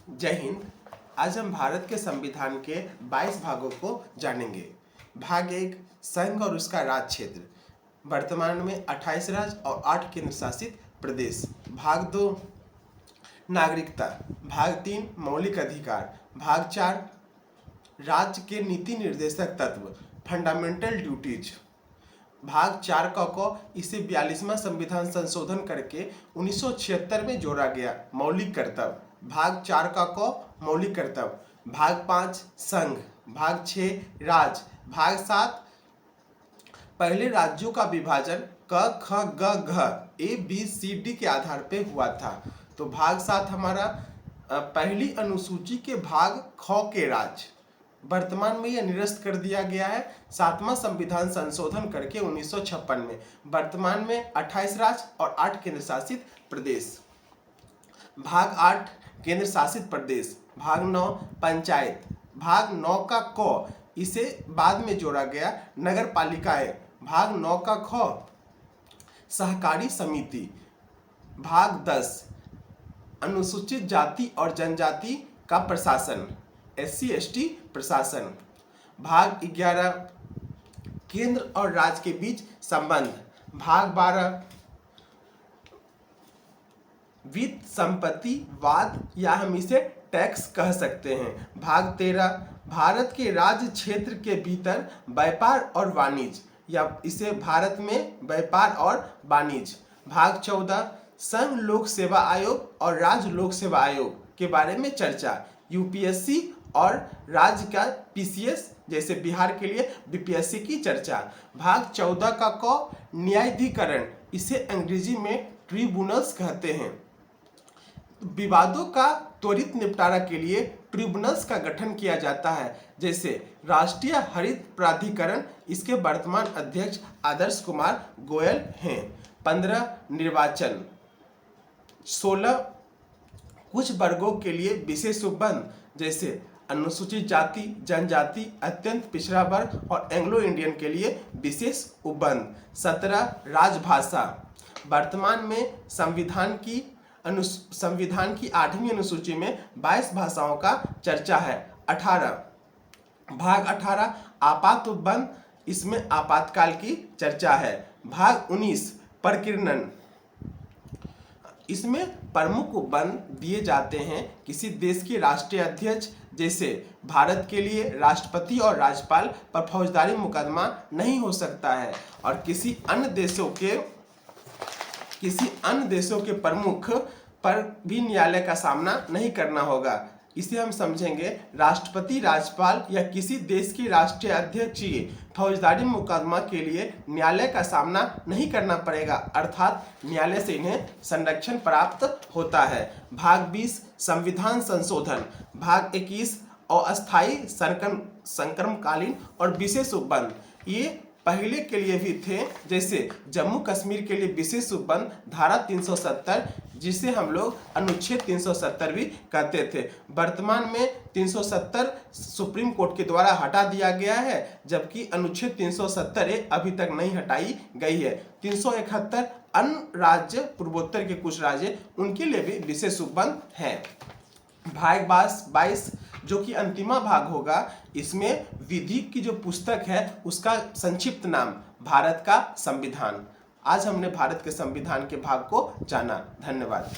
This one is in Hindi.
जय हिंद। आज हम भारत के संविधान के 22 भागों को जानेंगे। भाग 1 संघ और उसका राज्य क्षेत्र। वर्तमान में 28 राज्य और 8 केंद्र शासित प्रदेश। भाग 2 नागरिकता। भाग 3 मौलिक अधिकार। भाग 4 राज्य के नीति निर्देशक तत्व फंडामेंटल ड्यूटीज। भाग 4 को इसे 42वां संविधान संशोधन करके 1976 में जोड़ा गया मौलिक कर्तव्य। भाग 4 को मौलिक कर्तव्य। भाग 5 संघ। भाग 6 राज्य। भाग 7 पहले राज्यों का विभाजन क ख ग घ ए बी सी डी के आधार पे हुआ था। तो भाग 7 हमारा पहली अनुसूची के भाग ख के राज्य। वर्तमान में यह निरस्त कर दिया गया है 7वां संविधान संशोधन करके 1956 में। वर्तमान में 28 राज्य और 8 केंद्र शासित प्रदेश। भाग 8 केंद्र शासित प्रदेश। भाग 9 पंचायत। भाग 9 का क इसे बाद में जोड़ा गया नगर पालिकाएं। भाग 9 का ख सहकारी समिति। भाग 10 अनुसूचित जाति और जनजाति का प्रशासन SC/ST प्रशासन। भाग 11 केंद्र और राज्य के बीच संबंध। भाग 12 वित्त संपत्ति वाद या हम इसे टैक्स कह सकते हैं। भाग 13 भारत के राज्य क्षेत्र के भीतर व्यापार और वाणिज्य या इसे भारत में व्यापार और वाणिज्य। भाग 14 संघ लोक सेवा आयोग और राज्य लोक सेवा आयोग के बारे में चर्चा। UPSC और राज्य का PCS जैसे बिहार के लिए BPSC की चर्चा। भाग 14 का क न्यायाधिकरण इसे अंग्रेजी में ट्रिब्यूनल्स कहते हैं। विवादों का त्वरित निपटारा के लिए ट्रिब्यूनल्स का गठन किया जाता है जैसे राष्ट्रीय हरित प्राधिकरण। इसके वर्तमान अध्यक्ष आदर्श कुमार गोयल हैं। 15 निर्वाचन। 16 कुछ वर्गों के लिए विशेष उपबंध जैसे अनुसूचित जाति जनजाति अत्यंत पिछड़ा वर्ग और एंग्लो इंडियन के लिए विशेष उपबंध। 17 राजभाषा। वर्तमान में संविधान की 8वीं अनुसूची में 22 भाषाओं का चर्चा है। 18 भाग 18 आपात उपबंध। इसमें आपातकाल की चर्चा है। भाग 19 प्रकीर्णन। इसमें प्रमुख उपबंध दिए जाते हैं किसी देश के राष्ट्रीय अध्यक्ष जैसे भारत के लिए राष्ट्रपति और राज्यपाल पर फौजदारी मुकदमा नहीं हो सकता है और किसी अन्य देशों के प्रमुख पर भी न्यायालय का सामना नहीं करना होगा। इसे हम समझेंगे राष्ट्रपति राज्यपाल या किसी देश के राष्ट्रीय अध्यक्ष फौजदारी मुकदमा के लिए न्यायालय का सामना नहीं करना पड़ेगा अर्थात न्यायालय से इन्हें संरक्षण प्राप्त होता है। भाग 20 संविधान संशोधन। भाग 21 अस्थायी संक्रमणकालीन और विशेष उपबंध। ये पहले के लिए भी थे जैसे जम्मू कश्मीर के लिए विशेष उपबंध धारा 370 जिसे हम लोग अनुच्छेद 370 भी कहते थे। वर्तमान में 370 सुप्रीम कोर्ट के द्वारा हटा दिया गया है जबकि अनुच्छेद 370 अभी तक नहीं हटाई गई है। 371 अन्य राज्य पूर्वोत्तर के कुछ राज्य उनके लिए भी विशेष उपबंध है। भाग 22 जो कि अंतिमा भाग होगा इसमें विधि की जो पुस्तक है उसका संक्षिप्त नाम भारत का संविधान। आज हमने भारत के संविधान के भाग को जाना। धन्यवाद।